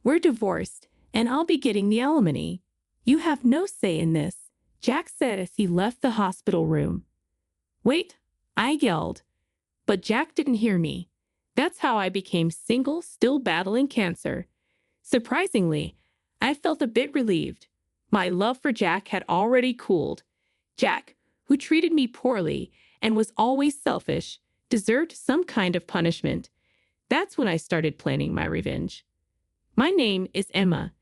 We're divorced, and I'll be getting the alimony. You have no say in this, Jack said as he left the hospital room. Wait, I yelled. But Jack didn't hear me. That's how I became single, still battling cancer. Surprisingly, I felt a bit relieved. My love for Jack had already cooled. Jack, who treated me poorly and was always selfish, deserved some kind of punishment. That's when I started planning my revenge. My name is Emma.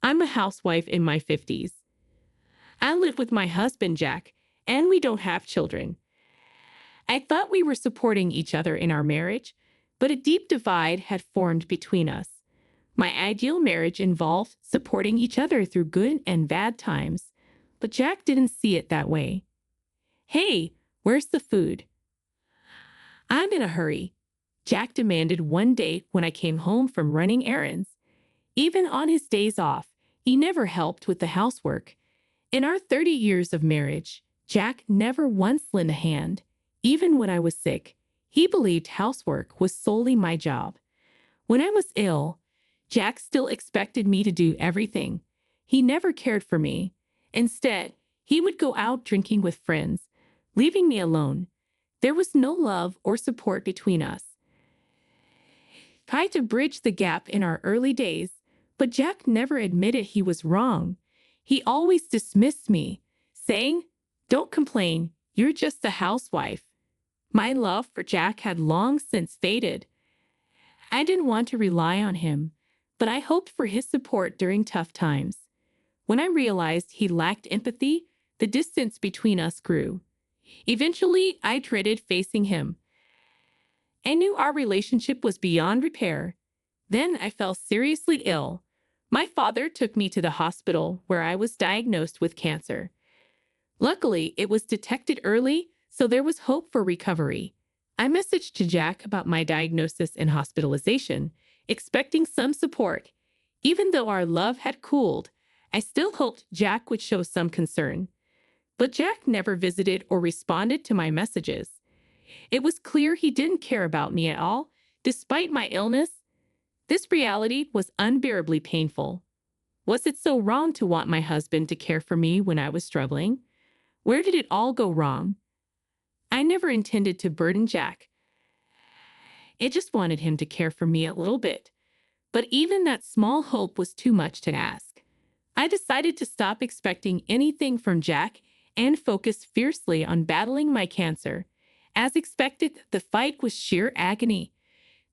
I'm a housewife in my 50s. I live with my husband, Jack, and we don't have children. I thought we were supporting each other in our marriage, but a deep divide had formed between us. My ideal marriage involved supporting each other through good and bad times, but Jack didn't see it that way. Hey, where's the food? I'm in a hurry, Jack demanded one day when I came home from running errands. Even on his days off, he never helped with the housework. In our 30 years of marriage, Jack never once lent a hand. Even when I was sick, he believed housework was solely my job. When I was ill, Jack still expected me to do everything. He never cared for me. Instead, he would go out drinking with friends, leaving me alone. There was no love or support between us. Tried to bridge the gap in our early days, but Jack never admitted he was wrong. He always dismissed me, saying, "Don't complain, you're just a housewife." My love for Jack had long since faded. I didn't want to rely on him, but I hoped for his support during tough times. When I realized he lacked empathy, the distance between us grew. Eventually, I dreaded facing him. I knew our relationship was beyond repair. Then I fell seriously ill. My father took me to the hospital where I was diagnosed with cancer. Luckily, it was detected early, so there was hope for recovery. I messaged to Jack about my diagnosis and hospitalization, expecting some support. Even though our love had cooled, I still hoped Jack would show some concern. But Jack never visited or responded to my messages. It was clear he didn't care about me at all, despite my illness. This reality was unbearably painful. Was it so wrong to want my husband to care for me when I was struggling? Where did it all go wrong? I never intended to burden Jack. I just wanted him to care for me a little bit. But even that small hope was too much to ask. I decided to stop expecting anything from Jack and focus fiercely on battling my cancer. As expected, the fight was sheer agony.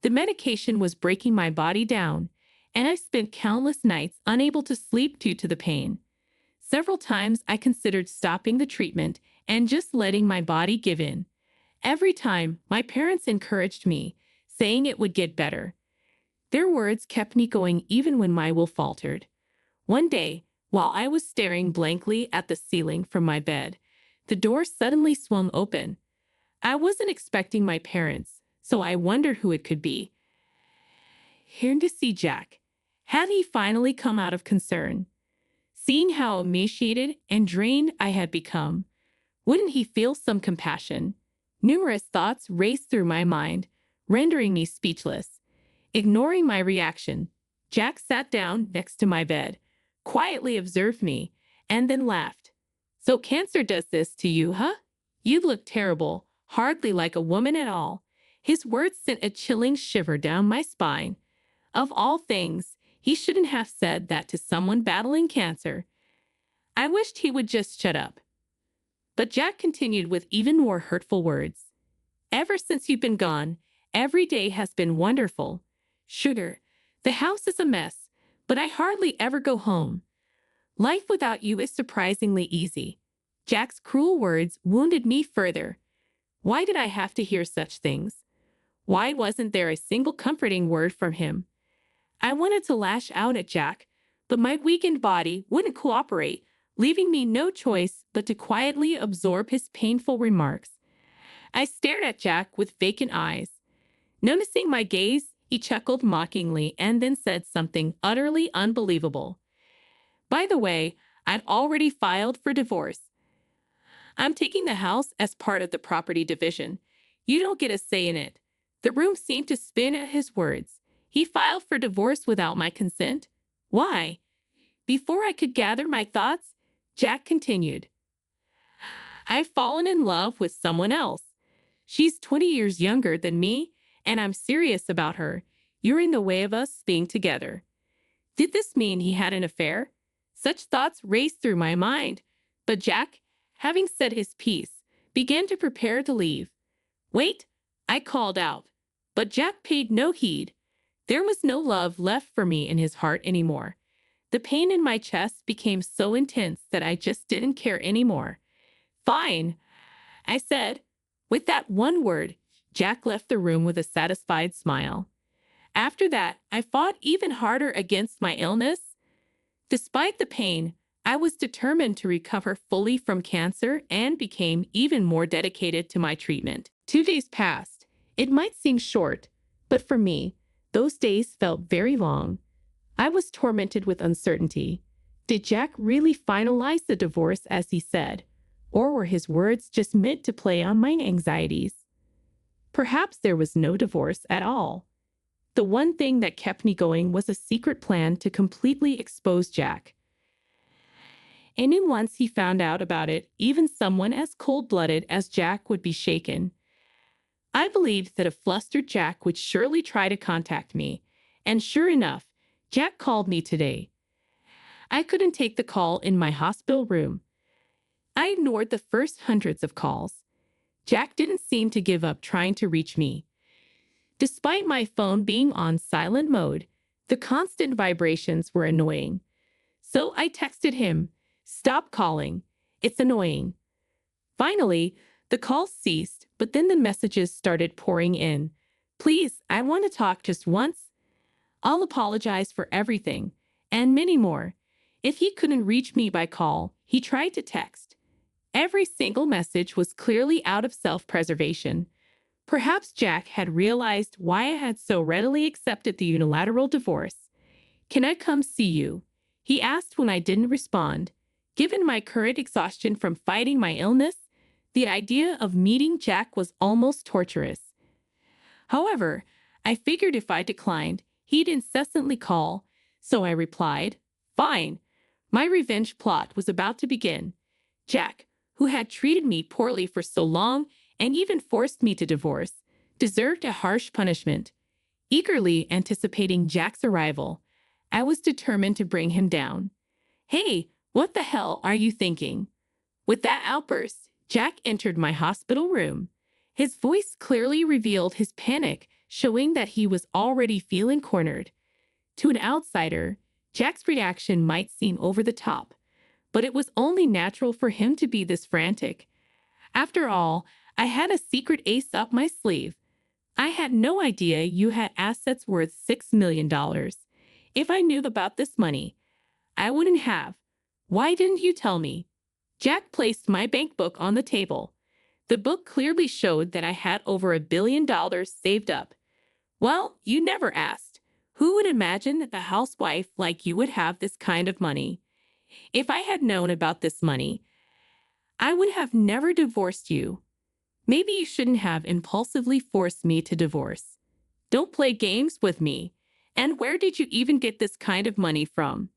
The medication was breaking my body down, and I spent countless nights unable to sleep due to the pain. Several times I considered stopping the treatment and just letting my body give in. Every time, my parents encouraged me, saying it would get better. Their words kept me going even when my will faltered. One day, while I was staring blankly at the ceiling from my bed, the door suddenly swung open. I wasn't expecting my parents, so I wondered who it could be. Here to see Jack. Had he finally come out of concern? Seeing how emaciated and drained I had become, wouldn't he feel some compassion? Numerous thoughts raced through my mind, rendering me speechless. Ignoring my reaction, Jack sat down next to my bed, quietly observed me, and then laughed. "So cancer does this to you, huh? You look terrible, hardly like a woman at all." His words sent a chilling shiver down my spine. Of all things, he shouldn't have said that to someone battling cancer. I wished he would just shut up. But Jack continued with even more hurtful words. "Ever since you've been gone, every day has been wonderful. Sugar, the house is a mess, but I hardly ever go home. Life without you is surprisingly easy." Jack's cruel words wounded me further. Why did I have to hear such things? Why wasn't there a single comforting word from him? I wanted to lash out at Jack, but my weakened body wouldn't cooperate, leaving me no choice but to quietly absorb his painful remarks. I stared at Jack with vacant eyes. Noticing my gaze, he chuckled mockingly and then said something utterly unbelievable. "By the way, I'd already filed for divorce. I'm taking the house as part of the property division. You don't get a say in it." The room seemed to spin at his words. He filed for divorce without my consent. Why? Before I could gather my thoughts, Jack continued, I've fallen in love with someone else. She's 20 years younger than me, and I'm serious about her. You're in the way of us being together. Did this mean he had an affair? Such thoughts raced through my mind, but Jack, having said his piece, began to prepare to leave. Wait, I called out, but Jack paid no heed. There was no love left for me in his heart anymore. The pain in my chest became so intense that I just didn't care anymore. Fine, I said. With that one word, Jack left the room with a satisfied smile. After that, I fought even harder against my illness. Despite the pain, I was determined to recover fully from cancer and became even more dedicated to my treatment. 2 days passed. It might seem short, but for me, those days felt very long. I was tormented with uncertainty. Did Jack really finalize the divorce as he said, or were his words just meant to play on my anxieties? Perhaps there was no divorce at all. The one thing that kept me going was a secret plan to completely expose Jack. And then once he found out about it, even someone as cold-blooded as Jack would be shaken. I believed that a flustered Jack would surely try to contact me, and sure enough, Jack called me today. I couldn't take the call in my hospital room. I ignored the first hundreds of calls. Jack didn't seem to give up trying to reach me. Despite my phone being on silent mode, the constant vibrations were annoying. So I texted him, "Stop calling. It's annoying." Finally, the calls ceased, but then the messages started pouring in. "Please, I want to talk just once. I'll apologize for everything," and many more. If he couldn't reach me by call, he tried to text. Every single message was clearly out of self-preservation. Perhaps Jack had realized why I had so readily accepted the unilateral divorce. "Can I come see you?" he asked when I didn't respond. Given my current exhaustion from fighting my illness, the idea of meeting Jack was almost torturous. However, I figured if I declined, he'd incessantly call, so I replied, "Fine." My revenge plot was about to begin. Jack, who had treated me poorly for so long and even forced me to divorce, deserved a harsh punishment. Eagerly anticipating Jack's arrival, I was determined to bring him down. "Hey, what the hell are you thinking?" With that outburst, Jack entered my hospital room. His voice clearly revealed his panic, showing that he was already feeling cornered. To an outsider, Jack's reaction might seem over the top, but it was only natural for him to be this frantic. After all, I had a secret ace up my sleeve. I had no idea you had assets worth $6 million. If I knew about this money, I wouldn't have. Why didn't you tell me? Jack placed my bank book on the table. The book clearly showed that I had over $1 billion saved up. Well, you never asked. Who would imagine that a housewife like you would have this kind of money? If I had known about this money, I would have never divorced you. Maybe you shouldn't have impulsively forced me to divorce. Don't play games with me. And where did you even get this kind of money from?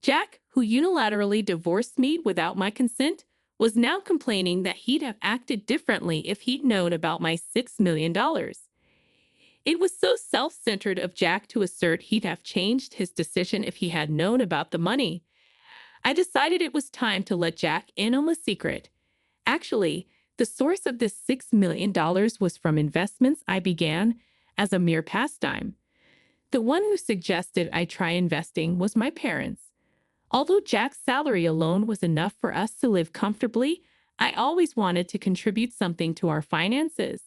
Jack, who unilaterally divorced me without my consent, was now complaining that he'd have acted differently if he'd known about my $6 million. It was so self-centered of Jack to assert he'd have changed his decision if he had known about the money. I decided it was time to let Jack in on the secret. Actually, the source of this $6 million was from investments I began as a mere pastime. The one who suggested I try investing was my parents. Although Jack's salary alone was enough for us to live comfortably, I always wanted to contribute something to our finances.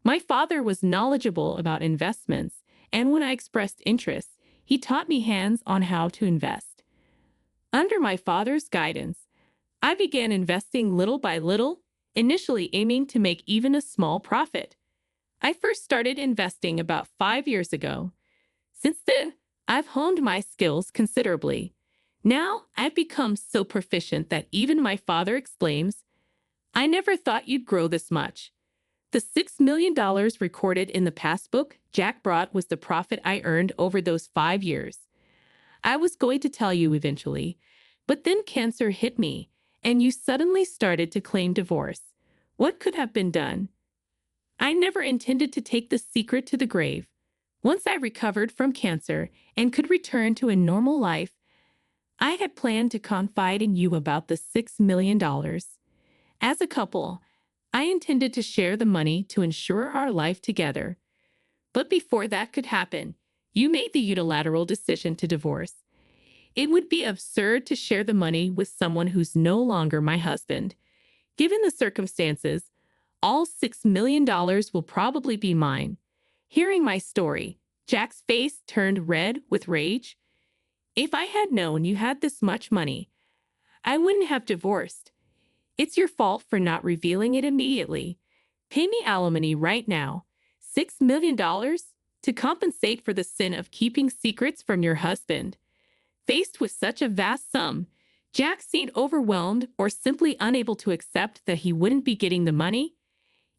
My father was knowledgeable about investments, and when I expressed interest, he taught me hands on how to invest. Under my father's guidance, I began investing little by little, initially aiming to make even a small profit. I first started investing about 5 years ago. Since then, I've honed my skills considerably. Now, I've become so proficient that even my father exclaims, "I never thought you'd grow this much." The $6 million recorded in the passbook Jack brought was the profit I earned over those 5 years. I was going to tell you eventually, but then cancer hit me, and you suddenly started to claim divorce. What could have been done? I never intended to take the secret to the grave. Once I recovered from cancer and could return to a normal life, I had planned to confide in you about the $6 million. As a couple, I intended to share the money to ensure our life together. But before that could happen, you made the unilateral decision to divorce. It would be absurd to share the money with someone who's no longer my husband. Given the circumstances, all $6 million will probably be mine. Hearing my story, Jack's face turned red with rage. If I had known you had this much money, I wouldn't have divorced. It's your fault for not revealing it immediately. Pay me alimony right now. $6 million to compensate for the sin of keeping secrets from your husband. Faced with such a vast sum, Jack seemed overwhelmed or simply unable to accept that he wouldn't be getting the money.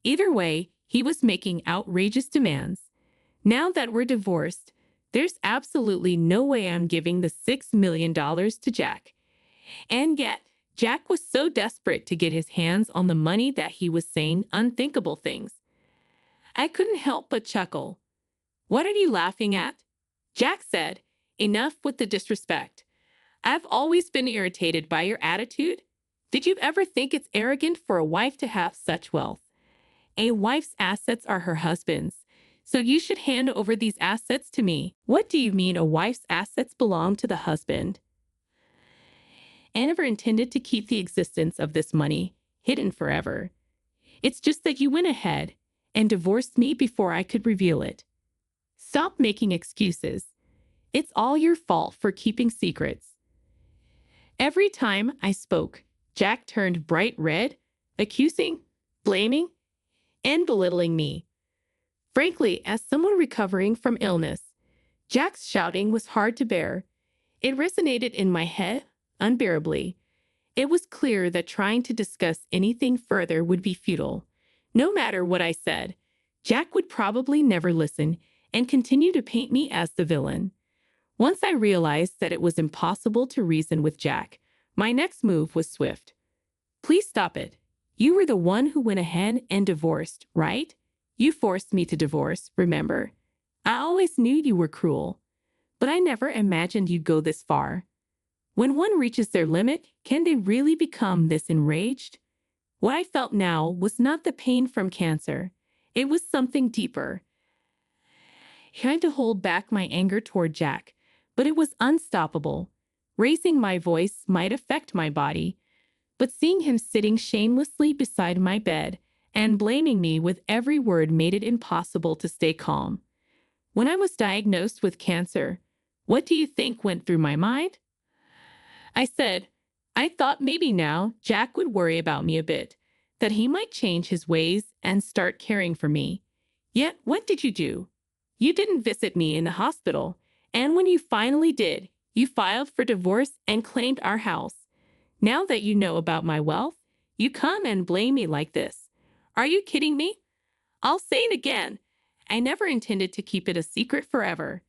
Either way, he was making outrageous demands. Now that we're divorced, there's absolutely no way I'm giving the $6 million to Jack. And yet, Jack was so desperate to get his hands on the money that he was saying unthinkable things. I couldn't help but chuckle. "What are you laughing at?" Jack said. "Enough with the disrespect. I've always been irritated by your attitude. Did you ever think it's arrogant for a wife to have such wealth? A wife's assets are her husband's, so you should hand over these assets to me." "What do you mean a wife's assets belong to the husband?" "I never intended to keep the existence of this money hidden forever. It's just that you went ahead and divorced me before I could reveal it. Stop making excuses. It's all your fault for keeping secrets." Every time I spoke, Jack turned bright red, accusing, blaming, and belittling me. Frankly, as someone recovering from illness, Jack's shouting was hard to bear. It resonated in my head unbearably. It was clear that trying to discuss anything further would be futile. No matter what I said, Jack would probably never listen and continue to paint me as the villain. Once I realized that it was impossible to reason with Jack, my next move was swift. "Please stop it. You were the one who went ahead and divorced, right? You forced me to divorce, remember? I always knew you were cruel, but I never imagined you'd go this far. When one reaches their limit, can they really become this enraged?" What I felt now was not the pain from cancer. It was something deeper. I tried to hold back my anger toward Jack, but it was unstoppable. Raising my voice might affect my body, but seeing him sitting shamelessly beside my bed and blaming me with every word made it impossible to stay calm. When I was diagnosed with cancer, what do you think went through my mind? I said, I thought maybe now Jack would worry about me a bit, that he might change his ways and start caring for me. Yet, what did you do? You didn't visit me in the hospital, and when you finally did, you filed for divorce and claimed our house. Now that you know about my wealth, you come and blame me like this. Are you kidding me? I'll say it again. I never intended to keep it a secret forever.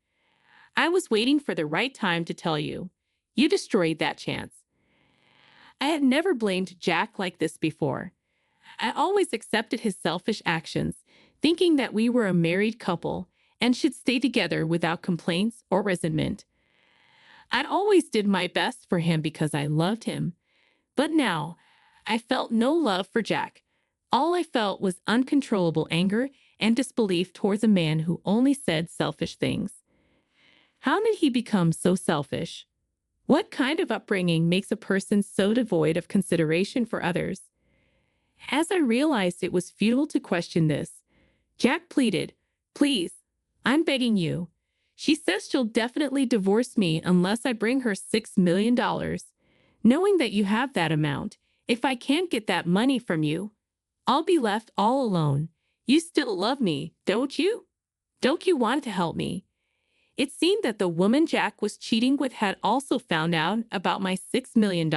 I was waiting for the right time to tell you. You destroyed that chance. I had never blamed Jack like this before. I always accepted his selfish actions, thinking that we were a married couple and should stay together without complaints or resentment. I'd always did my best for him because I loved him. But now, I felt no love for Jack. All I felt was uncontrollable anger and disbelief towards a man who only said selfish things. How did he become so selfish? What kind of upbringing makes a person so devoid of consideration for others? As I realized it was futile to question this, Jack pleaded, "Please, I'm begging you. She says she'll definitely divorce me unless I bring her $6 million. Knowing that you have that amount, if I can't get that money from you, I'll be left all alone. You still love me, don't you? Don't you want to help me?" It seemed that the woman Jack was cheating with had also found out about my $6 million.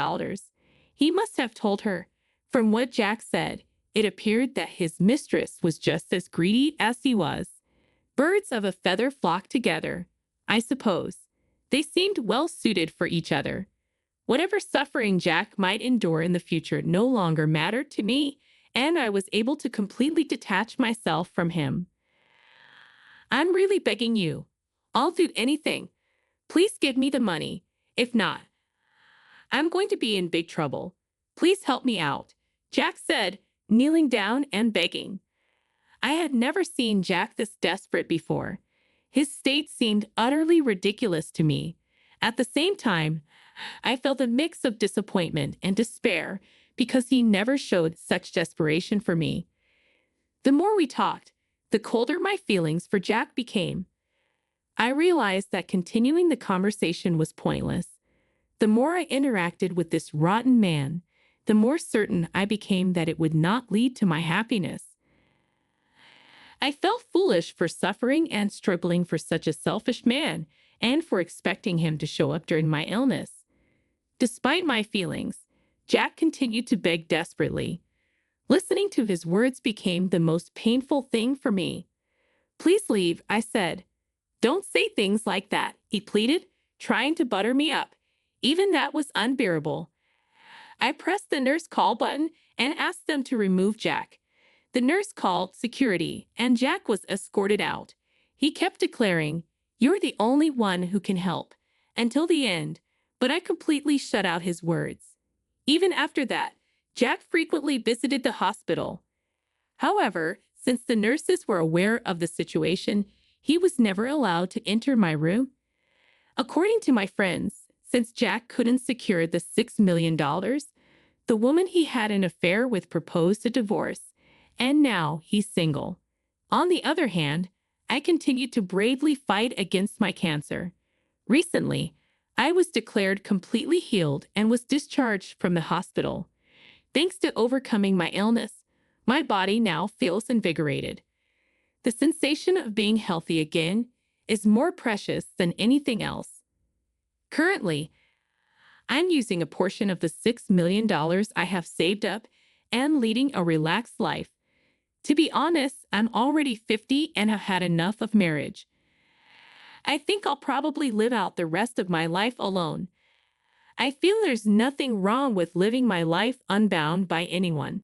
He must have told her. From what Jack said, It appeared that his mistress was just as greedy as he was. Birds of a feather flocked together, I suppose. They seemed well suited for each other. Whatever suffering Jack might endure in the future no longer mattered to me, and I was able to completely detach myself from him. I'm really begging you. I'll do anything. Please give me the money. If not, I'm going to be in big trouble. Please help me out, Jack said, kneeling down and begging. I had never seen Jack this desperate before. His state seemed utterly ridiculous to me. At the same time, I felt a mix of disappointment and despair because he never showed such desperation for me. The more we talked, the colder my feelings for Jack became. I realized that continuing the conversation was pointless. The more I interacted with this rotten man, the more certain I became that it would not lead to my happiness. I felt foolish for suffering and struggling for such a selfish man and for expecting him to show up during my illness. Despite my feelings, Jack continued to beg desperately. Listening to his words became the most painful thing for me. Please leave, I said. Don't say things like that, he pleaded, trying to butter me up. Even that was unbearable. I pressed the nurse call button and asked them to remove Jack. The nurse called security, and Jack was escorted out. He kept declaring, "You're the only one who can help," until the end, but I completely shut out his words. Even after that, Jack frequently visited the hospital. However, since the nurses were aware of the situation, he was never allowed to enter my room. According to my friends, since Jack couldn't secure the $6 million, the woman he had an affair with proposed a divorce, and now he's single. On the other hand, I continued to bravely fight against my cancer. Recently, I was declared completely healed and was discharged from the hospital. Thanks to overcoming my illness, my body now feels invigorated. The sensation of being healthy again is more precious than anything else. Currently, I'm using a portion of the $6 million I have saved up and leading a relaxed life. To be honest, I'm already 50 and have had enough of marriage. I think I'll probably live out the rest of my life alone. I feel there's nothing wrong with living my life unbound by anyone.